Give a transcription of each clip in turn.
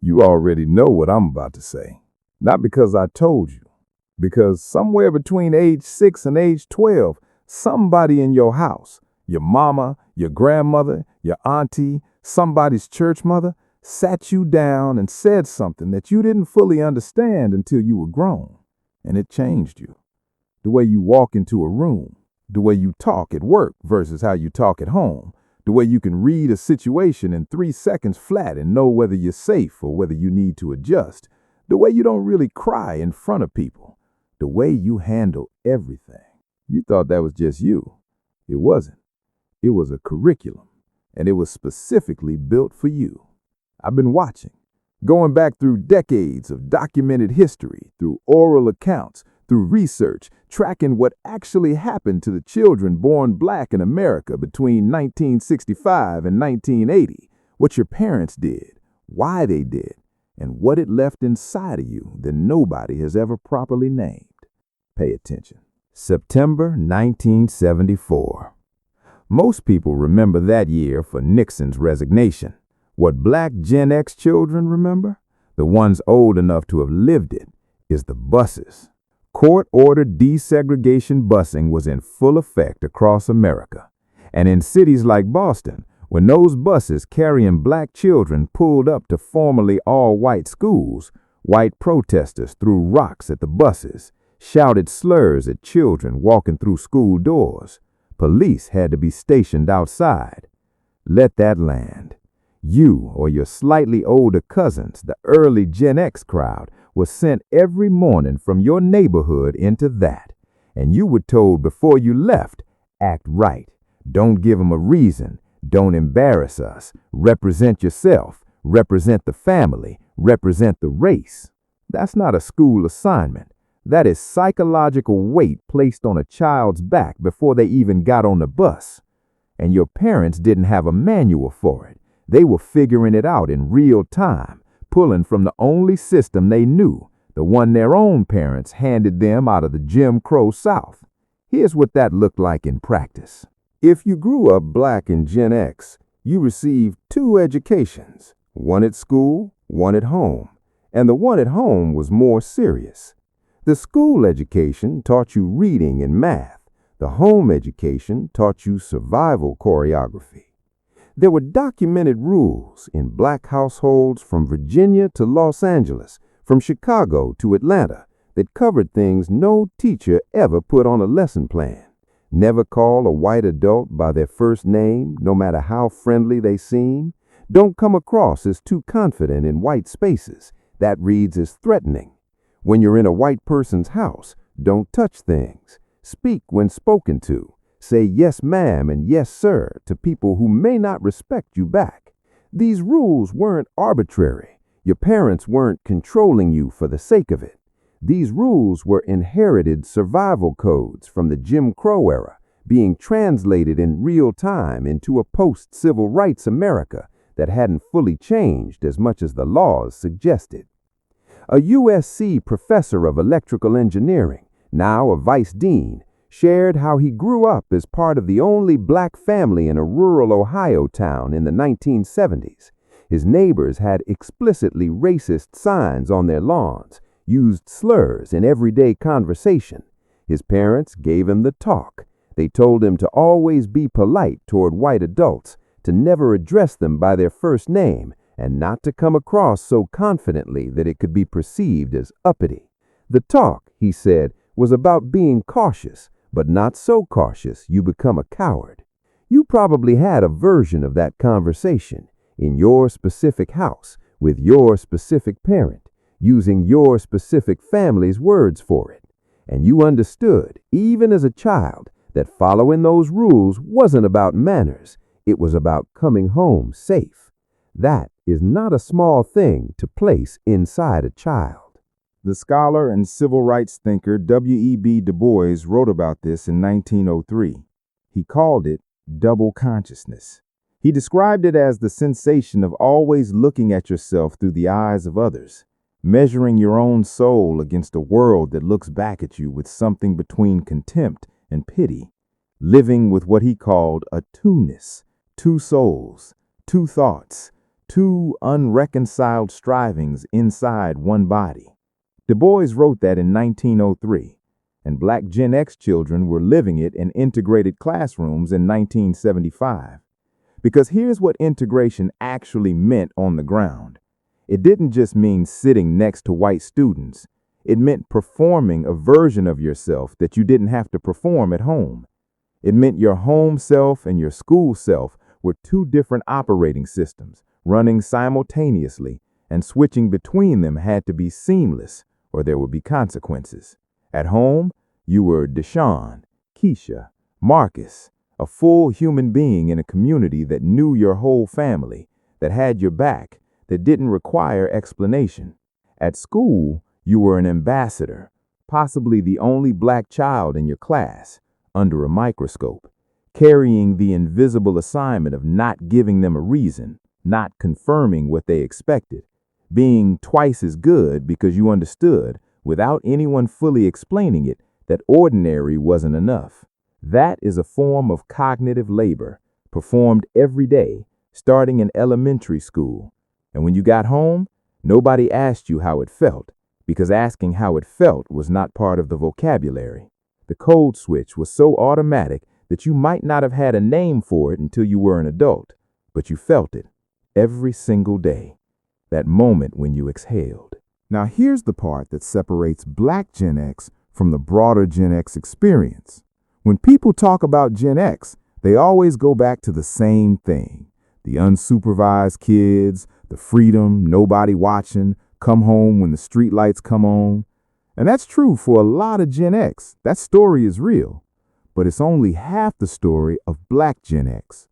You already know what I'm about to say. Not because I told you, because somewhere between age 6 and age 12, somebody in your house, your mama, your grandmother, your auntie, somebody's church mother, sat you down and said something that you didn't fully understand until you were grown. And it changed you. The way you walk into a room, the way you talk at work versus how you talk at home, the way you can read a situation in 3 seconds flat and know whether you're safe or whether you need to adjust, the way you don't really cry in front of people, the way you handle everything. You thought that was just you. It wasn't. It was a curriculum, and it was specifically built for you. I've been watching, going back through decades of documented history, through oral accounts, through research, tracking what actually happened to the children born black in America between 1965 and 1980, what your parents did, why they did, and what it left inside of you that nobody has ever properly named. Pay attention. September 1974. Most people remember that year for Nixon's resignation. What black Gen X children remember, the ones old enough to have lived it, is the buses. Court-ordered desegregation busing was in full effect across America. And in cities like Boston, when those buses carrying black children pulled up to formerly all-white schools, white protesters threw rocks at the buses, shouted slurs at children walking through school doors. Police had to be stationed outside. Let that land. You or your slightly older cousins, the early Gen X crowd, was sent every morning from your neighborhood into that. And you were told before you left, act right. Don't give them a reason. Don't embarrass us. Represent yourself. Represent the family. Represent the race. That's not a school assignment. That is psychological weight placed on a child's back before they even got on the bus. And your parents didn't have a manual for it. They were figuring it out in real time, pulling from the only system they knew, the one their own parents handed them out of the Jim Crow South. Here's what that looked like in practice. If you grew up black in Gen X, you received 2 educations, one at school, one at home, and the one at home was more serious. The school education taught you reading and math. The home education taught you survival choreography. There were documented rules in black households from Virginia to Los Angeles, from Chicago to Atlanta, that covered things no teacher ever put on a lesson plan. Never call a white adult by their first name, no matter how friendly they seem. Don't come across as too confident in white spaces. That reads as threatening. When you're in a white person's house, don't touch things. Speak when spoken to. Say yes ma'am and yes sir to people who may not respect you back. These rules weren't arbitrary. Your parents weren't controlling you for the sake of it. These rules were inherited survival codes from the Jim Crow era, being translated in real time into a post-civil rights America that hadn't fully changed as much as the laws suggested. A USC professor of electrical engineering, now a vice dean, shared how he grew up as part of the only black family in a rural Ohio town in the 1970s. His neighbors had explicitly racist signs on their lawns, used slurs in everyday conversation. His parents gave him the talk. They told him to always be polite toward white adults, to never address them by their first name, and not to come across so confidently that it could be perceived as uppity. The talk, he said, was about being cautious, but not so cautious you become a coward. You probably had a version of that conversation in your specific house with your specific parent, using your specific family's words for it. And you understood, even as a child, that following those rules wasn't about manners. It was about coming home safe. That is not a small thing to place inside a child. The scholar and civil rights thinker W.E.B. Du Bois wrote about this in 1903. He called it double consciousness. He described it as the sensation of always looking at yourself through the eyes of others, measuring your own soul against a world that looks back at you with something between contempt and pity, living with what he called a two-ness, two souls, two thoughts, two unreconciled strivings inside one body. Du Bois wrote that in 1903, and Black Gen X children were living it in integrated classrooms in 1975. Because here's what integration actually meant on the ground. It didn't just mean sitting next to white students. It meant performing a version of yourself that you didn't have to perform at home. It meant your home self and your school self were two different operating systems, running simultaneously, and switching between them had to be seamless, or there would be consequences. At home, you were Deshaun, Keisha, Marcus, a full human being in a community that knew your whole family, that had your back, that didn't require explanation. At school, you were an ambassador, possibly the only black child in your class, under a microscope, carrying the invisible assignment of not giving them a reason, not confirming what they expected, being twice as good because you understood, without anyone fully explaining it, that ordinary wasn't enough. That is a form of cognitive labor, performed every day, starting in elementary school. And when you got home, nobody asked you how it felt, because asking how it felt was not part of the vocabulary. The code switch was so automatic that you might not have had a name for it until you were an adult, but you felt it every single day, that moment when you exhaled. Now here's the part that separates Black Gen X from the broader Gen X experience. When people talk about Gen X, they always go back to the same thing: the unsupervised kids, the freedom, nobody watching, come home when the street lights come on. And that's true for a lot of Gen X. That story is real. But it's only half the story of Black Gen X.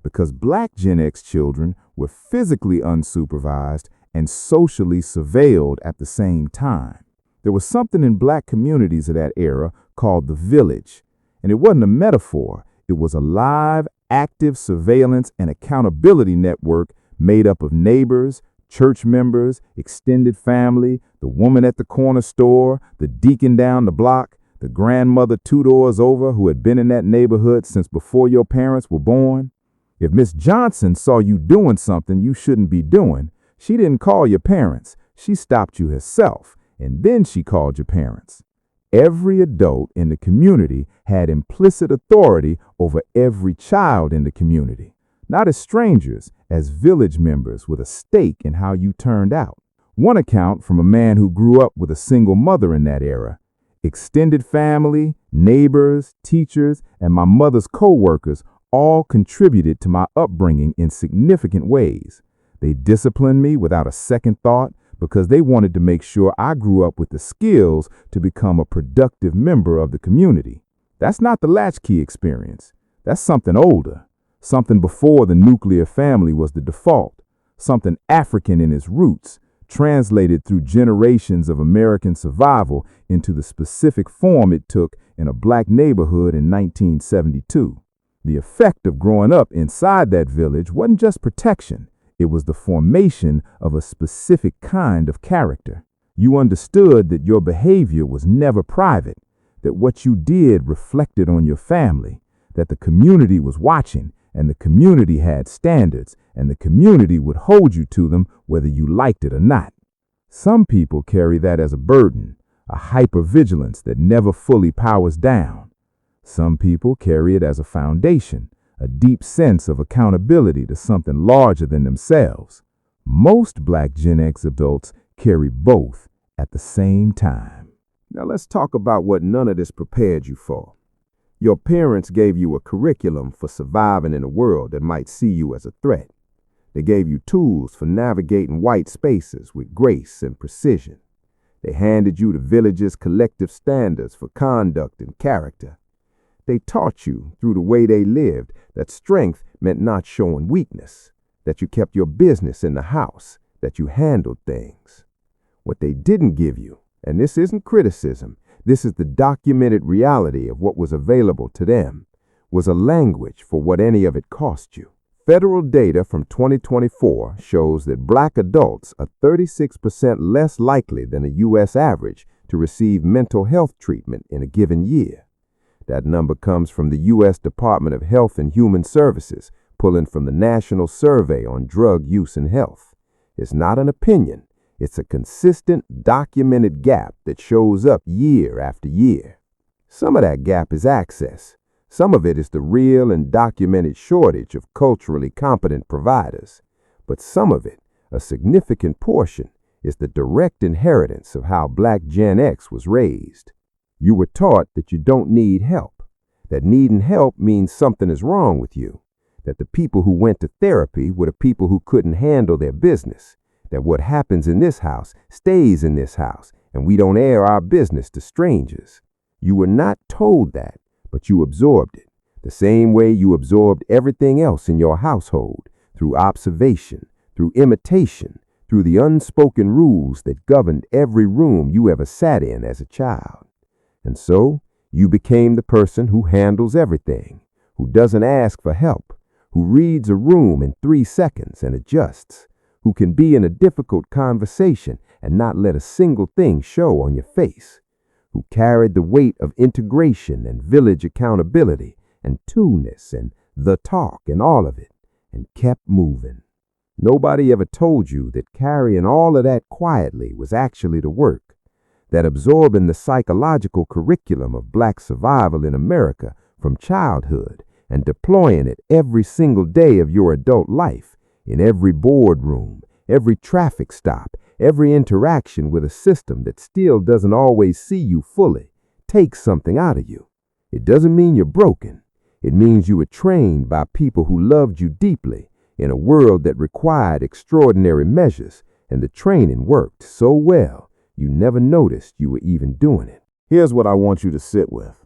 Because Black Gen X children were physically unsupervised and socially surveilled at the same time. There was something in Black communities of that era called the village. And it wasn't a metaphor. It was a live, active surveillance and accountability network made up of neighbors, church members, extended family, the woman at the corner store, the deacon down the block, the grandmother 2 doors over who had been in that neighborhood since before your parents were born. If Miss Johnson saw you doing something you shouldn't be doing, she didn't call your parents. She stopped you herself, and then she called your parents. Every adult in the community had implicit authority over every child in the community, not as strangers, as village members with a stake in how you turned out. One account from a man who grew up with a single mother in that era. Extended family, neighbors, teachers, and my mother's co-workers all contributed to my upbringing in significant ways. They disciplined me without a second thought because they wanted to make sure I grew up with the skills to become a productive member of the community. That's not the latchkey experience. That's something older, something before the nuclear family was the default, something African in its roots, translated through generations of American survival into the specific form it took in a Black neighborhood in 1972. The effect of growing up inside that village wasn't just protection. It was the formation of a specific kind of character. You understood that your behavior was never private, that what you did reflected on your family, that the community was watching, and the community had standards, and the community would hold you to them whether you liked it or not. Some people carry that as a burden, a hypervigilance that never fully powers down. Some people carry it as a foundation, a deep sense of accountability to something larger than themselves. Most Black Gen X adults carry both at the same time. Now let's talk about what none of this prepared you for. Your parents gave you a curriculum for surviving in a world that might see you as a threat. They gave you tools for navigating white spaces with grace and precision. They handed you the village's collective standards for conduct and character. They taught you, through the way they lived, that strength meant not showing weakness, that you kept your business in the house, that you handled things. What they didn't give you, and this isn't criticism, this is the documented reality of what was available to them, was a language for what any of it cost you. Federal data from 2024 shows that Black adults are 36% less likely than a U.S. average to receive mental health treatment in a given year. That number comes from the U.S. Department of Health and Human Services, pulling from the National Survey on Drug Use and Health. It's not an opinion. It's a consistent, documented gap that shows up year after year. Some of that gap is access. Some of it is the real and documented shortage of culturally competent providers. But some of it, a significant portion, is the direct inheritance of how Black Gen X was raised. You were taught that you don't need help, that needing help means something is wrong with you, that the people who went to therapy were the people who couldn't handle their business, that what happens in this house stays in this house, and we don't air our business to strangers. You were not told that, but you absorbed it, the same way you absorbed everything else in your household, through observation, through imitation, through the unspoken rules that governed every room you ever sat in as a child. And so, you became the person who handles everything, who doesn't ask for help, who reads a room in 3 seconds and adjusts, who can be in a difficult conversation and not let a single thing show on your face, who carried the weight of integration and village accountability and two-ness and the talk and all of it, and kept moving. Nobody ever told you that carrying all of that quietly was actually the work, that absorbing the psychological curriculum of Black survival in America from childhood and deploying it every single day of your adult life, in every boardroom, every traffic stop, every interaction with a system that still doesn't always see you fully, takes something out of you. It doesn't mean you're broken. It means you were trained by people who loved you deeply in a world that required extraordinary measures, and the training worked so well you never noticed you were even doing it. Here's what I want you to sit with: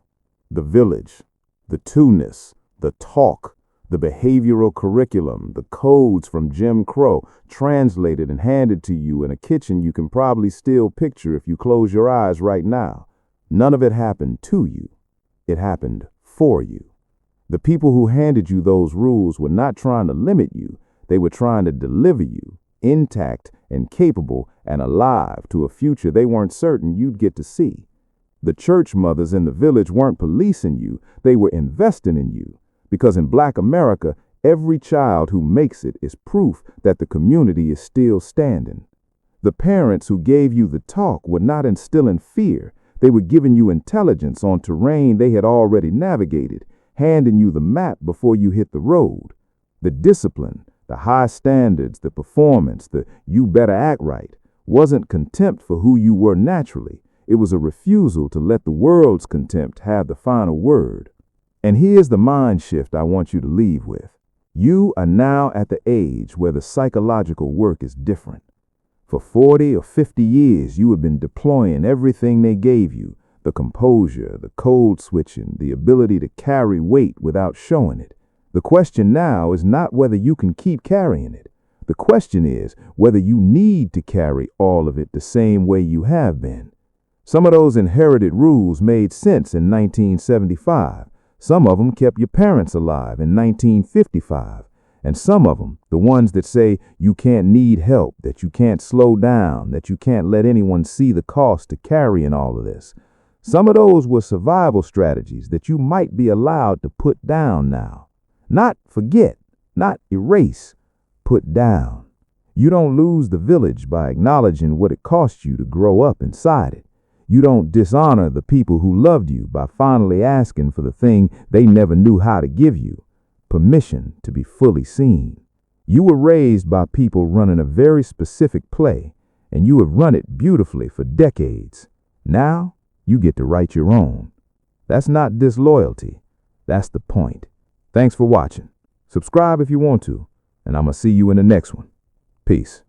the village, the two-ness, the talk, the behavioral curriculum, the codes from Jim Crow, translated and handed to you in a kitchen you can probably still picture if you close your eyes right now. None of it happened to you. It happened for you. The people who handed you those rules were not trying to limit you. They were trying to deliver you, intact and capable and alive, to a future they weren't certain you'd get to see. The church mothers in the village weren't policing you. They were investing in you. Because in Black America, every child who makes it is proof that the community is still standing. The parents who gave you the talk were not instilling fear. They were giving you intelligence on terrain they had already navigated, handing you the map before you hit the road. The discipline, the high standards, the performance, the you better act right, wasn't contempt for who you were naturally. It was a refusal to let the world's contempt have the final word. And here's the mind shift I want you to leave with. You are now at the age where the psychological work is different. For 40 or 50 years, you have been deploying everything they gave you: the composure, the code switching, the ability to carry weight without showing it. The question now is not whether you can keep carrying it. The question is whether you need to carry all of it the same way you have been. Some of those inherited rules made sense in 1975. Some of them kept your parents alive in 1955. And some of them, the ones that say you can't need help, that you can't slow down, that you can't let anyone see the cost to carrying all of this, some of those were survival strategies that you might be allowed to put down now. Not forget, not erase, put down. You don't lose the village by acknowledging what it cost you to grow up inside it. You don't dishonor the people who loved you by finally asking for the thing they never knew how to give you: permission to be fully seen. You were raised by people running a very specific play, and you have run it beautifully for decades. Now, you get to write your own. That's not disloyalty. That's the point. Thanks for watching. Subscribe if you want to, and I'm going to see you in the next one. Peace.